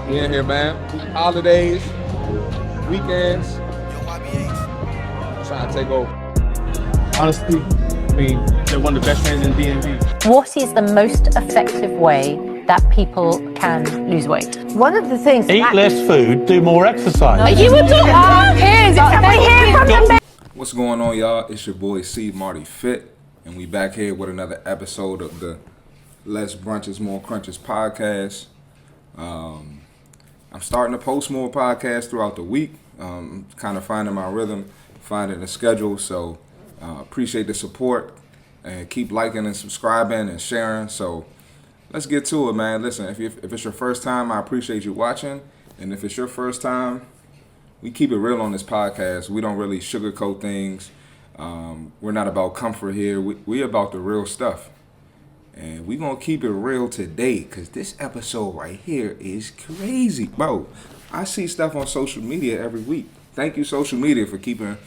We in here, man. Holidays, weekends, trying to take over. Honestly, I mean, they're one of the best friends in DMV. What is the most effective way that people can lose weight? One of the things. Eat less food, do more exercise. You were talking. What's going on, y'all? It's your boy C Marty Fit, and we back here with another episode of the Less Brunches, More Crunches podcast. I'm starting to post more podcasts throughout the week. Kind of finding my rhythm, finding a schedule. So appreciate the support and keep liking and subscribing and sharing. So let's get to it, man. Listen, if it's your first time, I appreciate you watching. And if it's your first time, we keep it real on this podcast. We don't really sugarcoat things. We're not about comfort here. We about the real stuff. And we're going to keep it real today because this episode right here is crazy. Bro, I see stuff on social media every week. Thank you, social media, for keeping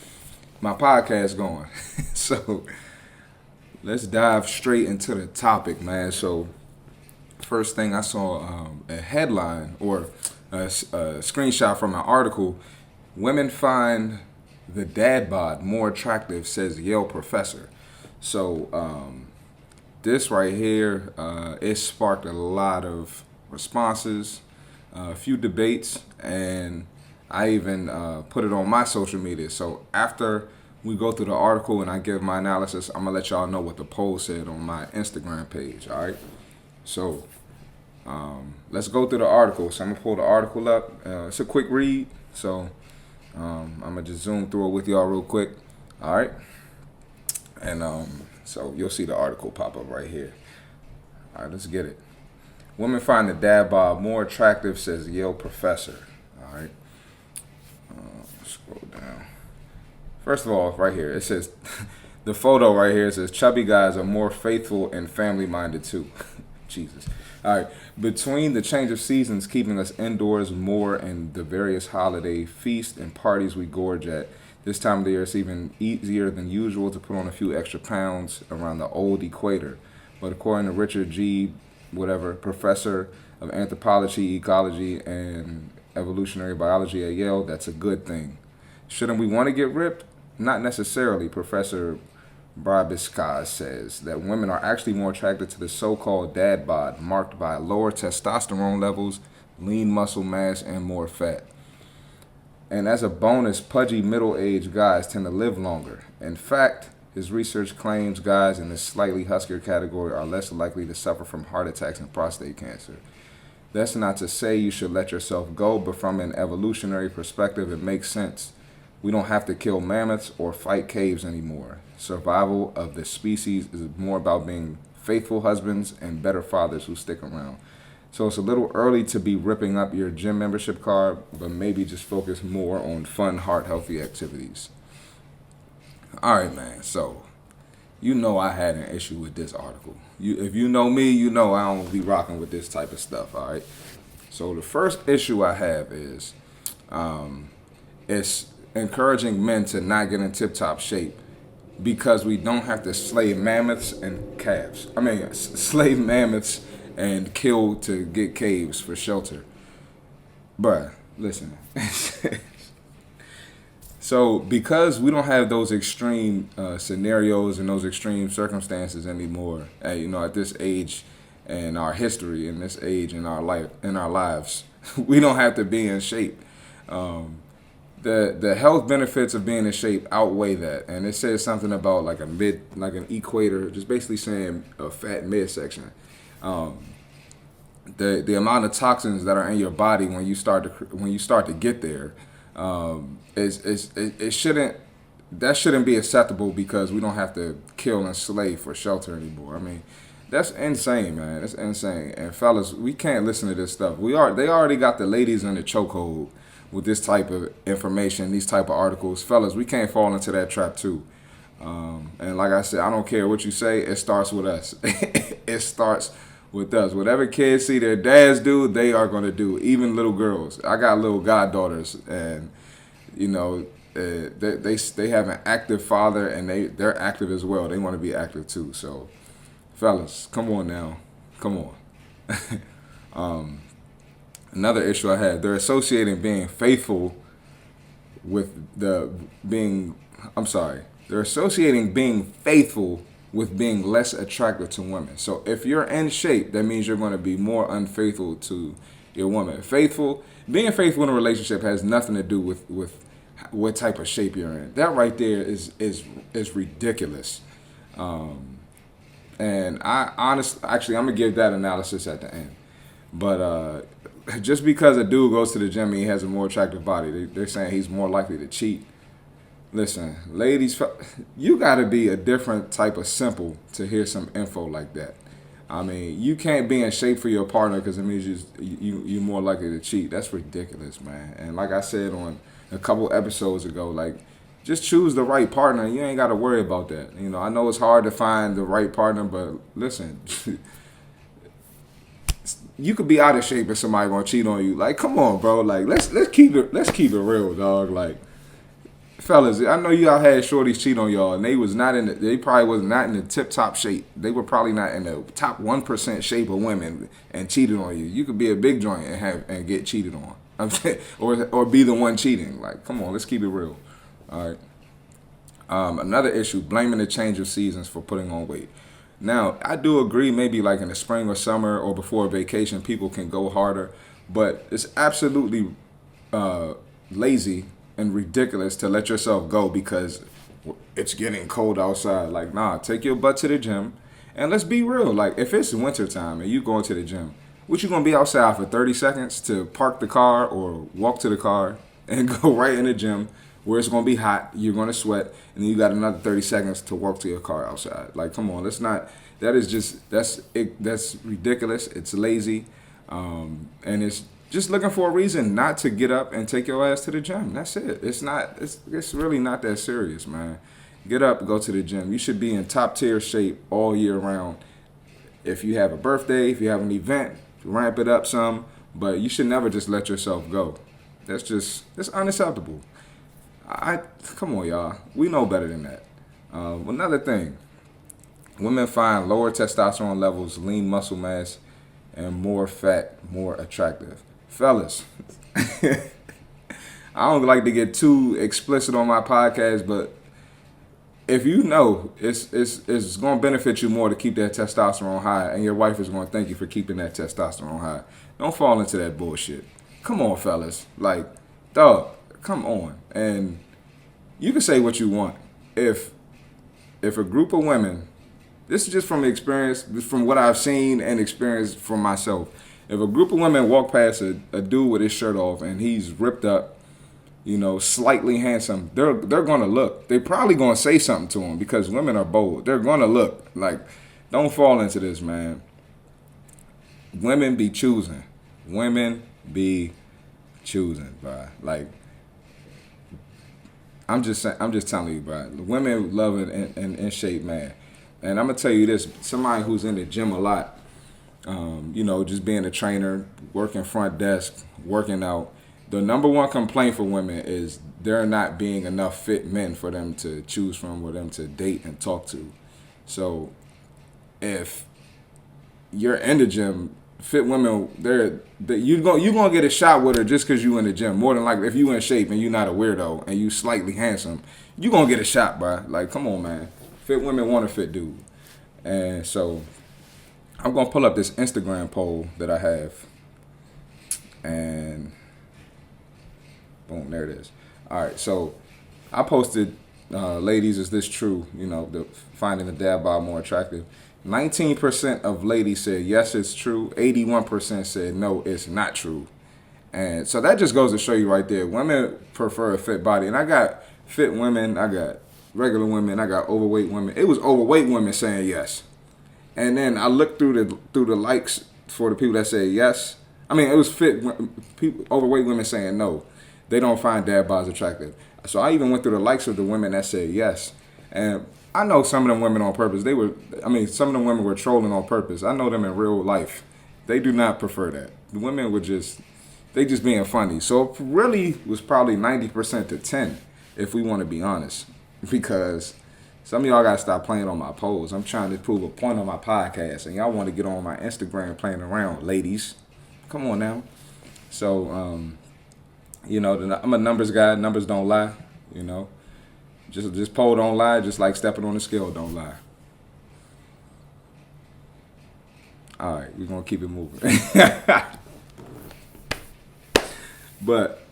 my podcast going. So let's dive straight into the topic, man. So first thing I saw a headline or a screenshot from an article. Women find the dad bod more attractive, says Yale professor. So this right here, it sparked a lot of responses, a few debates, and I even put it on my social media. So after we go through the article and I give my analysis, I'm going to let y'all know what the poll said on my Instagram page, all right? So let's go through the article. So I'm going to pull the article up. It's a quick read, so I'm going to just zoom through it with y'all real quick, all right? And so you'll see the article pop up right here. All right, let's get it. Women find the dad bod more attractive, says Yale professor. All right. Scroll down. First of all, right here, it says, the photo right here says, chubby guys are more faithful and family-minded too. Jesus. All right. Between the change of seasons keeping us indoors more and the various holiday feasts and parties we gorge at, this time of the year, it's even easier than usual to put on a few extra pounds around the old equator. But according to Richard G., professor of anthropology, ecology, and evolutionary biology at Yale, that's a good thing. Shouldn't we want to get ripped? Not necessarily. Professor Brabiskas says that women are actually more attracted to the so-called dad bod, marked by lower testosterone levels, lean muscle mass, and more fat. And as a bonus, pudgy middle-aged guys tend to live longer. In fact, his research claims guys in this slightly huskier category are less likely to suffer from heart attacks and prostate cancer. That's not to say you should let yourself go, but from an evolutionary perspective, it makes sense. We don't have to kill mammoths or fight caves anymore. Survival of the species is more about being faithful husbands and better fathers who stick around. So it's a little early to be ripping up your gym membership card, but maybe just focus more on fun, heart-healthy activities. All right, man. So, you know I had an issue with this article. If you know me, you know I don't be rocking with this type of stuff, all right? So the first issue I have is it's encouraging men to not get in tip-top shape because we don't have to slay mammoths and calves. Slay mammoths and kill to get caves for shelter. Bruh, listen. So because we don't have those extreme scenarios and those extreme circumstances anymore, at this age in our history, in this age in our lives, we don't have to be in shape. The health benefits of being in shape outweigh that, and it says something about like an equator, just basically saying a fat midsection. The amount of toxins that are in your body when you start to get there, that shouldn't be acceptable because we don't have to kill and slay for shelter anymore. That's insane, man. That's insane. And fellas, we can't listen to this stuff. They already got the ladies in the chokehold with this type of information, these type of articles. Fellas, we can't fall into that trap too. And like I said, I don't care what you say. It starts with us. It starts with us. Whatever kids see their dads do, they are going to do. Even little girls. I got little goddaughters, and they have an active father, and they're active as well. They want to be active too. So, fellas, come on now, come on. Another issue I had, they're associating being faithful with they're associating being faithful with being less attractive to women. So if you're in shape, that means you're going to be more unfaithful to your woman. Being faithful in a relationship has nothing to do with what type of shape you're in. That right there is ridiculous. And actually, I'm gonna give that analysis at the end. But just because a dude goes to the gym and he has a more attractive body, they're saying he's more likely to cheat. Listen, ladies, you got to be a different type of simple to hear some info like that. I mean, you can't be in shape for your partner because it means you're more likely to cheat. That's ridiculous, man. And like I said on a couple episodes ago, like, just choose the right partner. You ain't got to worry about that. You know, I know it's hard to find the right partner, but listen, you could be out of shape and somebody gonna cheat on you. Like, come on, bro. Like, let's keep it real, dog. Like, fellas, I know y'all had shorties cheat on y'all, and they probably was not in the tip top shape. They were probably not in the top 1% shape of women and cheated on you. You could be a big joint and get cheated on, or be the one cheating. Like, come on, let's keep it real. All right. Another issue: blaming the change of seasons for putting on weight. Now, I do agree. Maybe like in the spring or summer or before vacation, people can go harder, but it's absolutely lazy and ridiculous to let yourself go because it's getting cold outside. Like, nah, take your butt to the gym, and let's be real. Like, if it's wintertime and you going to the gym, what you gonna be outside for 30 seconds to park the car or walk to the car and go right in the gym where it's gonna be hot, you're gonna sweat, and then you got another 30 seconds to walk to your car outside. Like, come on, that's ridiculous. It's lazy, and it's just looking for a reason not to get up and take your ass to the gym. That's it. It's really not that serious, man. Get up, go to the gym. You should be in top tier shape all year round. If you have a birthday, if you have an event, ramp it up some, but you should never just let yourself go. That's unacceptable. Come on, y'all. We know better than that. Another thing, women find lower testosterone levels, lean muscle mass, and more fat more attractive. Fellas, I don't like to get too explicit on my podcast, but if you know it's going to benefit you more to keep that testosterone high, and your wife is going to thank you for keeping that testosterone high, don't fall into that bullshit. Come on, fellas. Like, dog, come on. And you can say what you want. If a group of women, this is just from experience, from what I've seen and experienced from myself. If a group of women walk past a dude with his shirt off and he's ripped up, you know, slightly handsome, they're gonna look. They're probably gonna say something to him because women are bold. They're gonna look. Like, don't fall into this, man. Women be choosing. Women be choosing, bro. Like, I'm just telling you, bro. Women love it in shape, man. And I'm gonna tell you this: somebody who's in the gym a lot, you know, just being a trainer, working front desk, working out. The number one complaint for women is there not being enough fit men for them to choose from, or them to date and talk to. So, if you're in the gym, fit women, you're gonna get a shot with her just because you in the gym. More than likely, if you in shape and you're not a weirdo and you slightly handsome, you gonna get a shot, bro. Like, come on, man. Fit women want a fit dude. And so I'm gonna pull up this Instagram poll that I have, and boom, there it is. All right, so I posted, ladies, is this true? You know, finding the dad bod more attractive. 19% of ladies said yes, it's true. 81% said no, it's not true. And so that just goes to show you right there, women prefer a fit body. And I got fit women, I got regular women, I got overweight women. It was overweight women saying yes. And then I looked through the likes for the people that said yes. I mean, it was overweight women saying no. They don't find dad bods attractive. So I even went through the likes of the women that said yes. And I know some of them women on purpose. Some of them women were trolling on purpose. I know them in real life. They do not prefer that. The women were just being funny. So it really was probably 90% to 10, if we want to be honest. Because some of y'all got to stop playing on my polls. I'm trying to prove a point on my podcast, and y'all want to get on my Instagram playing around, ladies. Come on now. So, I'm a numbers guy. Numbers don't lie. Just pole don't lie. Just like stepping on the scale don't lie. All right, we're gonna keep it moving. But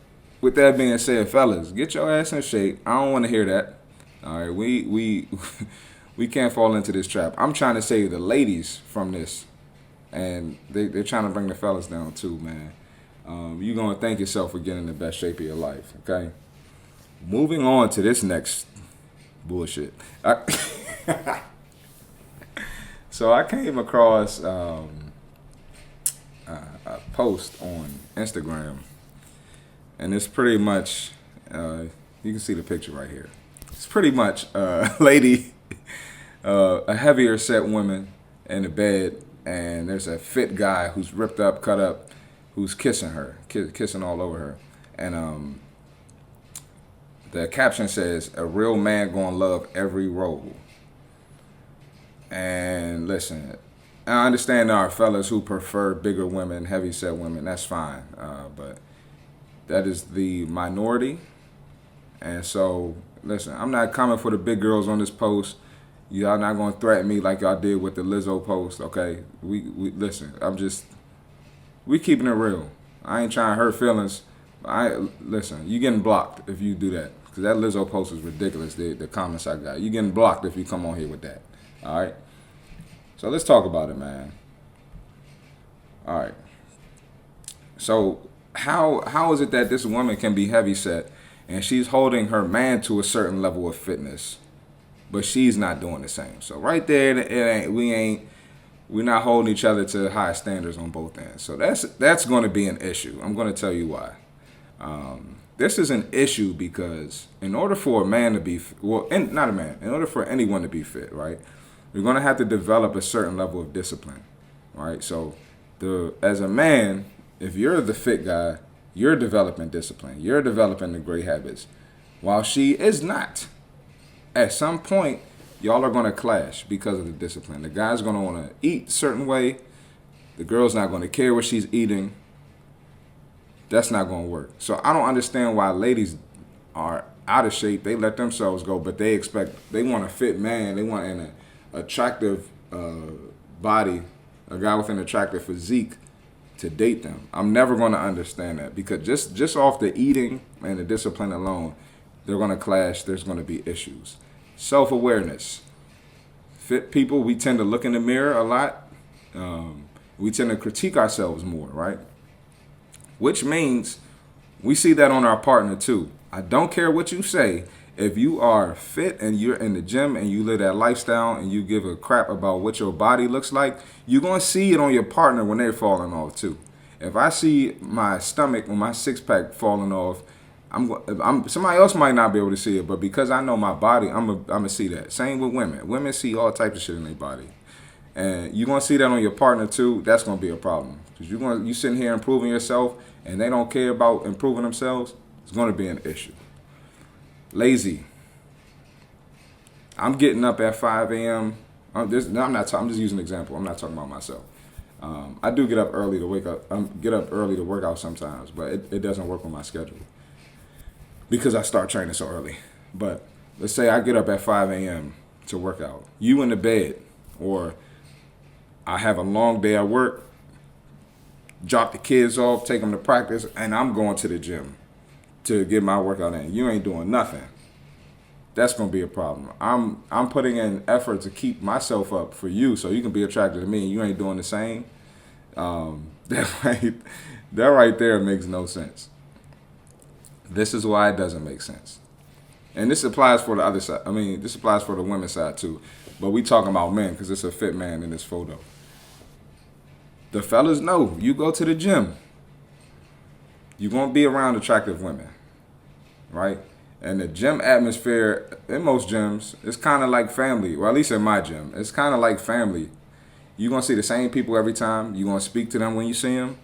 with that being said, fellas, get your ass in shape. I don't want to hear that. All right, we can't fall into this trap. I'm trying to save the ladies from this, and they're trying to bring the fellas down too, man. You're gonna thank yourself for getting in the best shape of your life. Okay. Moving on to this next bullshit. So I came across a post on Instagram, and it's pretty much, you can see the picture right here. It's pretty much a lady, a heavier set woman in the bed, and there's a fit guy who's ripped up, cut up, who's kissing her, kissing all over her. And the caption says, "A real man gonna love every role." And listen, I understand there are fellas who prefer bigger women, heavy set women. That's fine, but that is the minority. And so, listen, I'm not coming for the big girls on this post. Y'all not gonna threaten me like y'all did with the Lizzo post, okay? We listen. We keeping it real. I ain't trying to hurt feelings. Listen. You getting blocked if you do that, because that Lizzo post is ridiculous. The comments I got, you getting blocked if you come on here with that. All right. So let's talk about it, man. All right. So how is it that this woman can be heavy set and she's holding her man to a certain level of fitness, but she's not doing the same? So right there, we're not holding each other to high standards on both ends. So that's going to be an issue. I'm going to tell you why. This is an issue because in order for a man to be, not a man, in order for anyone to be fit, right, we're going to have to develop a certain level of discipline, right? So as a man, if you're the fit guy, you're developing discipline. You're developing the great habits, while she is not. At some point, y'all are going to clash because of the discipline. The guy's going to want to eat a certain way. The girl's not going to care what she's eating. That's not going to work. So I don't understand why ladies are out of shape. They let themselves go, but they want a fit man. They want an attractive body, a guy with an attractive physique to date them. I'm never going to understand that, because just off the eating and the discipline alone, they're going to clash. There's going to be issues. Self-awareness. Fit people, we tend to look in the mirror a lot. We tend to critique ourselves more, right? Which means we see that on our partner too. I don't care what you say. If you are fit and you're in the gym and you live that lifestyle and you give a crap about what your body looks like, you're going to see it on your partner when they're falling off too. If I see my stomach or my six-pack falling off, somebody else might not be able to see it, but because I know my body, I'm going to see that. Same with women. Women see all types of shit in their body. And you're going to see that on your partner too. That's going to be a problem. Because you sitting here improving yourself and they don't care about improving themselves, it's going to be an issue. Lazy. I'm getting up at 5 a.m. I'm just using an example. I'm not talking about myself. I do get up early to wake up. Get up early to work out sometimes, but it doesn't work on my schedule because I start training so early. But let's say I get up at 5 a.m. to work out. You in the bed, or I have a long day at work, drop the kids off, take them to practice, and I'm going to the gym to get my workout in. You ain't doing nothing. That's going to be a problem. I'm putting in effort to keep myself up for you so you can be attracted to me, and you ain't doing the same. That right there makes no sense. This is why it doesn't make sense. And this applies for the other side. I mean, this applies for the women's side too. But we talking about men because it's a fit man in this photo. The fellas know you go to the gym, you're going to be around attractive women, right? And the gym atmosphere in most gyms is kind of like family. Well, at least in my gym, it's kind of like family. You're going to see the same people every time. You're going to speak to them when you see them.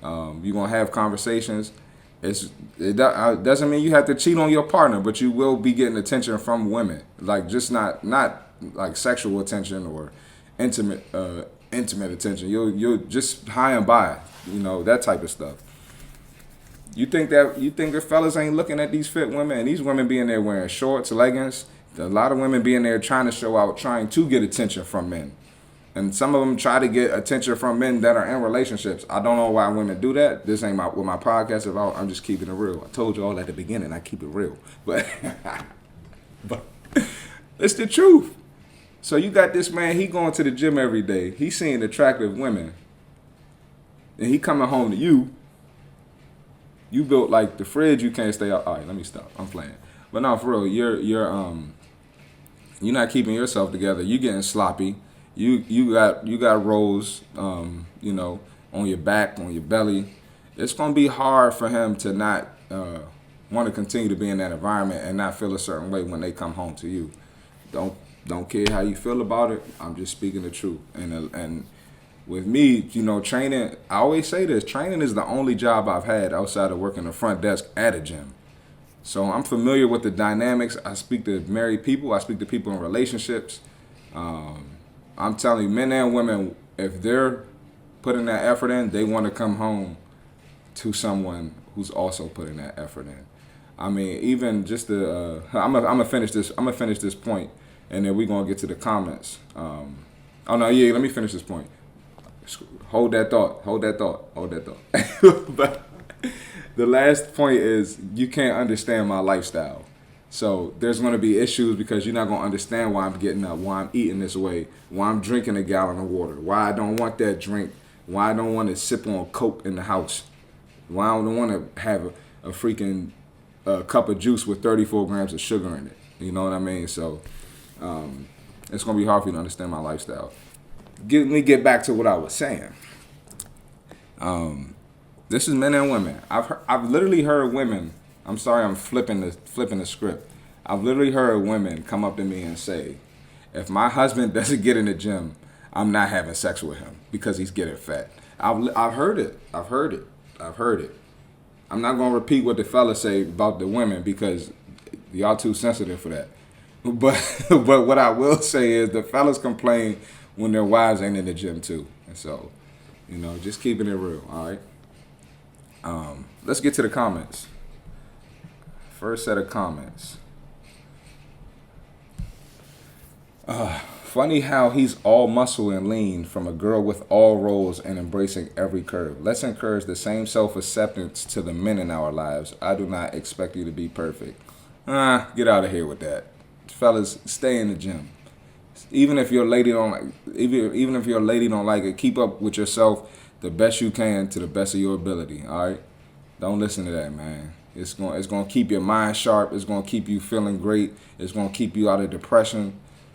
You're going to have conversations. It doesn't mean you have to cheat on your partner, but you will be getting attention from women. Like, just not like sexual attention or intimate attention. You'll just high and by, that type of stuff. You think the fellas ain't looking at these fit women, and these women being there wearing shorts, leggings. A lot of women being there trying to show out, trying to get attention from men. And some of them try to get attention from men that are in relationships. I don't know why women do that. This ain't what my podcast is about. I'm just keeping it real. I told you all at the beginning I keep it real. But it's the truth. So you got this man, he going to the gym every day. He seeing attractive women. And he coming home to you. You built like the fridge, you can't stay out. All right, let me stop. I'm playing. But no, for real, you're not keeping yourself together. You getting sloppy. You got rolls, on your back, on your belly. It's gonna be hard for him to not want to continue to be in that environment and not feel a certain way when they come home to you. Don't care how you feel about it. I'm just speaking the truth. And with me, training. I always say this: training is the only job I've had outside of working the front desk at a gym. So I'm familiar with the dynamics. I speak to married people. I speak to people in relationships. I'm telling you, men and women, if they're putting that effort in, they want to come home to someone who's also putting that effort in. I mean, even just the I'm gonna finish this. I'm gonna finish this point, and then we're gonna get to the comments. Let me finish this point. Hold that thought. But the last point is you can't understand my lifestyle. So there's going to be issues because you're not going to understand why I'm getting up, why I'm eating this way, why I'm drinking a gallon of water, why I don't want that drink, why I don't want to sip on Coke in the house, why I don't want to have a freaking cup of juice with 34 grams of sugar in it. You know what I mean? So it's going to be hard for you to understand my lifestyle. Let me get back to what I was saying. This is men and women. I've literally heard women. I'm sorry, I'm flipping the script. I've literally heard women come up to me and say, if my husband doesn't get in the gym, I'm not having sex with him because he's getting fat. I've heard it. I'm not going to repeat what the fellas say about the women because y'all too sensitive for that. But what I will say is the fellas complain when their wives ain't in the gym too. And so, just keeping it real, all right? Let's get to the comments. First set of comments. Funny how he's all muscle and lean from a girl with all rolls and embracing every curve. Let's encourage the same self-acceptance to the men in our lives. I do not expect you to be perfect. Get out of here with that. Fellas, stay in the gym. Even if your lady don't like it, keep up with yourself the best you can to the best of your ability. All right? Don't listen to that, man. It's going to keep your mind sharp. It's going to keep you feeling great. It's going to keep you out of depression.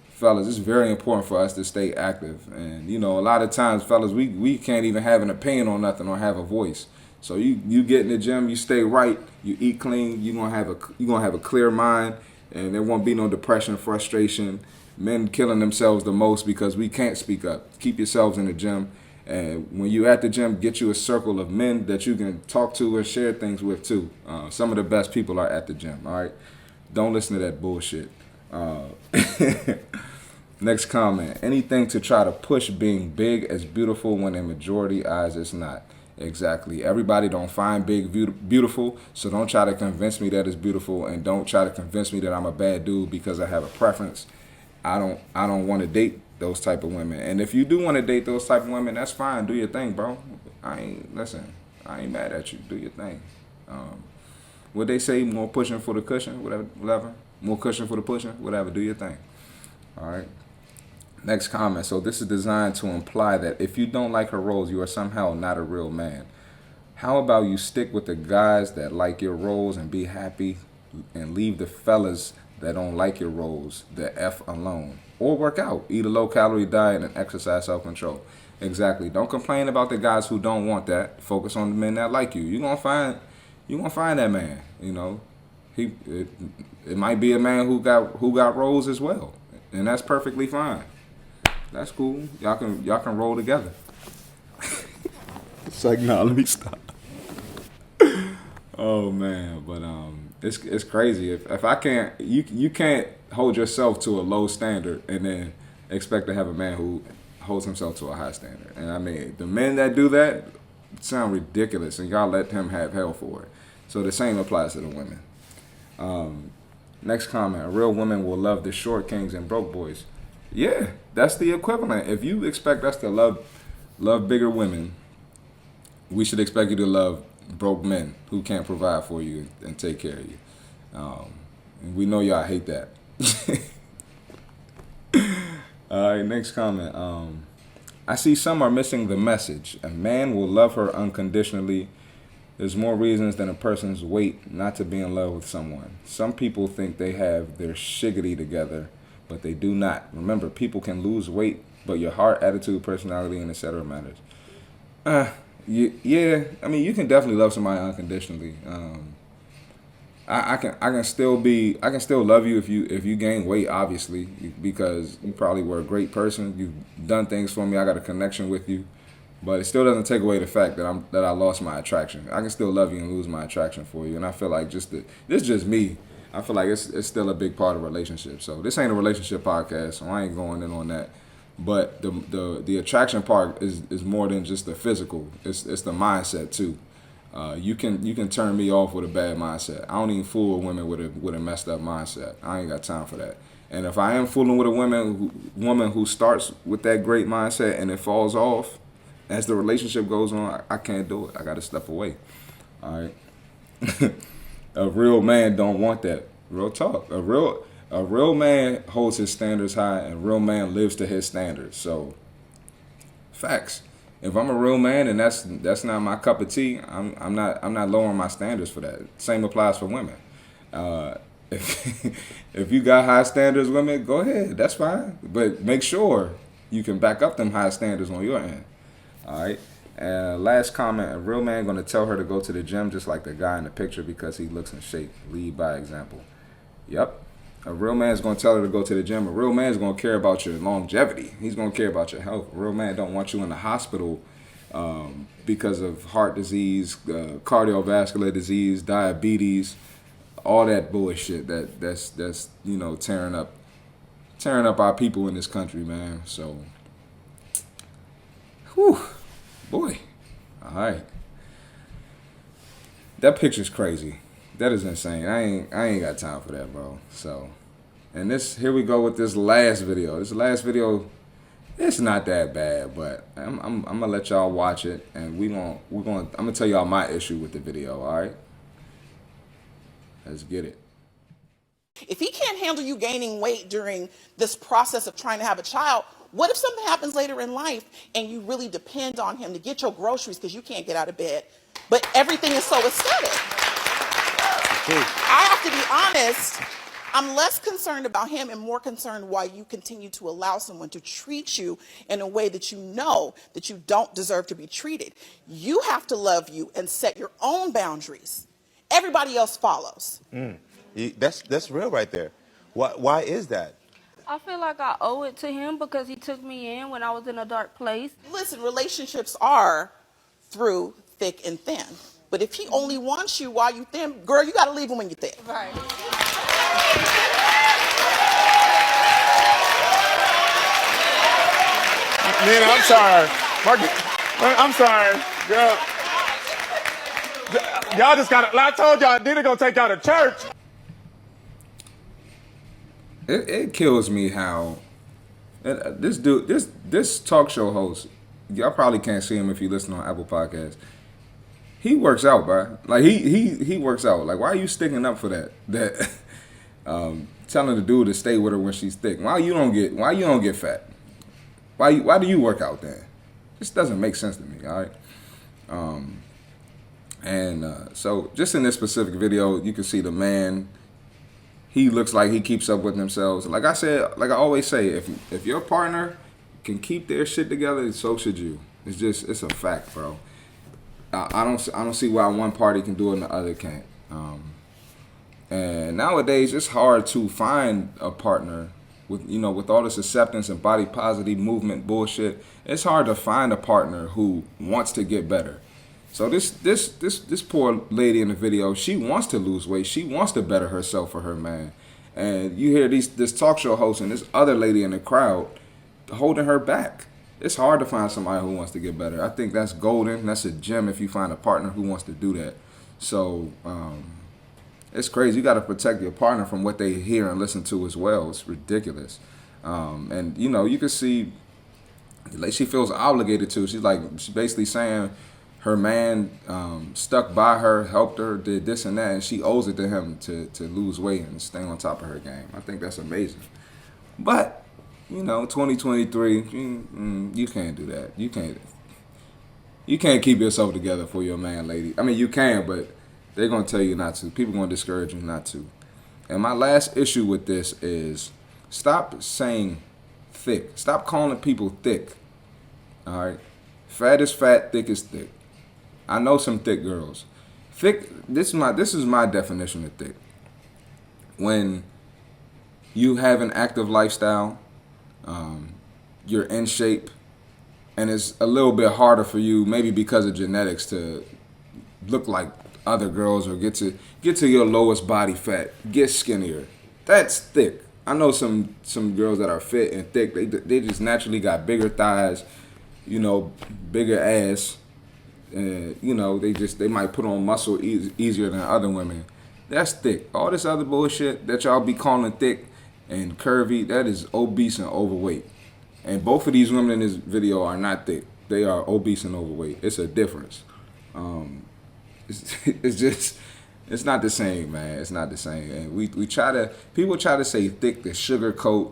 Fellas, it's very important for us to stay active. And, a lot of times, fellas, we can't even have an opinion on nothing or have a voice. So you get in the gym, you stay right, you eat clean, you're going to have a clear mind, and there won't be no depression, frustration, men killing themselves the most because we can't speak up. Keep yourselves in the gym. And when you're at the gym, get you a circle of men that you can talk to and share things with too. Some of the best people are at the gym, all right? Don't listen to that bullshit. Next comment. Anything to try to push being big as beautiful when in majority eyes it's not. Exactly. Everybody don't find big beautiful, so don't try to convince me that it's beautiful, and don't try to convince me that I'm a bad dude because I have a preference. I don't want to date those type of women. And if you do want to date those type of women, that's fine. Do your thing, bro. I ain't mad at you. Do your thing. What they say, more pushing for the cushion, whatever. More cushion for the pushing, whatever. Do your thing. All right. Next comment. So this is designed to imply that if you don't like her roles, you are somehow not a real man. How about you stick with the guys that like your roles and be happy, and leave the fellas that don't like your roles the F alone? Or work out, eat a low-calorie diet, and exercise self-control. Exactly. Don't complain about the guys who don't want that. Focus on the men that like you. You're gonna find that man. It might be a man who got roles as well, and that's perfectly fine. That's cool. Y'all can roll together. It's like, nah, let me stop. Oh man, but it's crazy. If I can't, you can't hold yourself to a low standard and then expect to have a man who holds himself to a high standard. And I mean, the men that do that, sound ridiculous, and y'all let him have hell for it. So the same applies to the women. Next comment: a real woman will love the short kings and broke boys. Yeah, that's the equivalent. If you expect us to love bigger women, we should expect you to love broke men who can't provide for you and take care of you. And we know y'all hate that. All right, next comment. I see some are missing the message. A man will love her unconditionally. There's more reasons than a person's weight not to be in love with someone. Some people think they have their shiggity together, but they do not. Remember, people can lose weight, but your heart, attitude, personality, and etc. matters. Yeah, I mean, you can definitely love somebody unconditionally. I can still love you if you gain weight, obviously, because you probably were a great person. You've done things for me. I got a connection with you, but it still doesn't take away the fact that I lost my attraction. I can still love you and lose my attraction for you, and I feel like this is just me. I feel like it's still a big part of relationships. So this ain't a relationship podcast, so I ain't going in on that. But the attraction part is more than just the physical. It's the mindset too. You can turn me off with a bad mindset. I don't even fool with women with a messed up mindset. I ain't got time for that. And if I am fooling with a woman who starts with that great mindset and it falls off as the relationship goes on, I can't do it. I got to step away. All right. A real man don't want that. Real talk. A real man holds his standards high, and a real man lives to his standards. So, facts. If I'm a real man and that's not my cup of tea, I'm not lowering my standards for that. Same applies for women. If you got high standards, women, go ahead. That's fine. But make sure you can back up them high standards on your end. All right. Last comment: a real man gonna tell her to go to the gym just like the guy in the picture because he looks in shape. Lead by example. Yep. A real man's going to tell her to go to the gym. A real man's going to care about your longevity. He's going to care about your health. A real man don't want you in the hospital because of heart disease, cardiovascular disease, diabetes, all that bullshit that's tearing up our people in this country, man. So, whew, boy. All right. That picture's crazy. That is insane. I ain't got time for that, bro. So, and here we go with this last video. This last video, it's not that bad, but I'm gonna let y'all watch it, and I'm gonna tell y'all my issue with the video. All right, let's get it. If he can't handle you gaining weight during this process of trying to have a child, what if something happens later in life and you really depend on him to get your groceries because you can't get out of bed, but everything is so aesthetic? I have to be honest, I'm less concerned about him and more concerned why you continue to allow someone to treat you in a way that you know that you don't deserve to be treated. You have to love you and set your own boundaries. Everybody else follows. That's real right there. Why is that? I feel like I owe it to him because he took me in when I was in a dark place. Listen, relationships are through thick and thin. But if he only wants you while you thin, girl, you got to leave him when you're thick. Right. Man, I'm sorry. I'm sorry. Girl. Y'all just got to, I told y'all, Dina gonna take y'all to church. It kills me how this dude, this talk show host, y'all probably can't see him if you listen on Apple Podcasts. He works out, bro. Like he works out. Like, why are you sticking up for that? Telling the dude to stay with her when she's thick. Why you don't get fat? Why do you work out then? This doesn't make sense to me. All right. So just in this specific video, you can see the man. He looks like he keeps up with themselves. Like I said, like I always say, if your partner can keep their shit together, so should you. It's a fact, bro. I don't see why one party can do it and the other can't. And nowadays it's hard to find a partner with all this acceptance and body positive movement bullshit. It's hard to find a partner who wants to get better. So this poor lady in the video, she wants to lose weight. She wants to better herself for her man. And you hear this talk show host and this other lady in the crowd holding her back. it's hard to find somebody who wants to get better. I think that's golden. That's a gem if you find a partner who wants to do that. So it's crazy. You got to protect your partner from what they hear and listen to as well. It's ridiculous. And you know, you can see, like, she feels obligated to. She's basically saying her man stuck by her, helped her, did this and that, and she owes it to him to lose weight and stay on top of her game. I think that's amazing. But you know, 2023, you can't do that. You can't keep yourself together for your man, lady. I mean, you can, but they're gonna tell you not to. People gonna discourage you not to. And my last issue with this is stop saying thick. Stop calling people thick. All right, fat is fat, thick is thick. I know some thick girls. Thick. This is my definition of thick. When you have an active lifestyle, you're in shape, and it's a little bit harder for you, maybe because of genetics, to look like other girls or get to your lowest body fat, get skinnier. That's thick. I know some girls that are fit and thick. They just naturally got bigger thighs, you know, bigger ass. You know, they might put on muscle easier than other women. That's thick. All this other bullshit that y'all be calling thick and curvy, that is obese and overweight. And both of these women in this video are not thick. They are obese and overweight. It's a difference. It's not the same, man. It's not the same. And people try to say thick to sugarcoat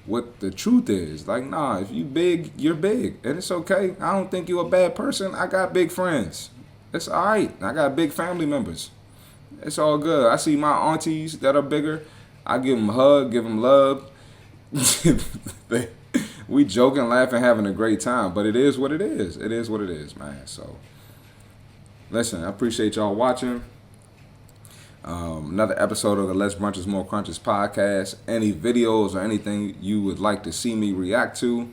what the truth is. Like, nah, if you big, you're big. And it's okay. I don't think you're a bad person. I got big friends. It's all right. I got big family members. It's all good. I see my aunties that are bigger. I give them a hug, give them love. We joking, laughing, having a great time. But it is what it is. It is what it is, man. So, listen, I appreciate y'all watching. Another episode of the Less Brunches, More Crunches podcast. Any videos or anything you would like to see me react to,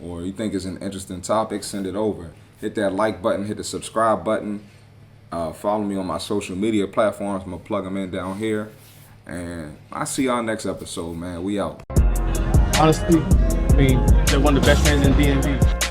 or you think is an interesting topic, send it over. Hit that like button, hit the subscribe button. Follow me on my social media platforms. I'm going to plug them in down here. And I'll see y'all next episode, man. We out. Honestly, I mean, they're one of the best fans in DMV.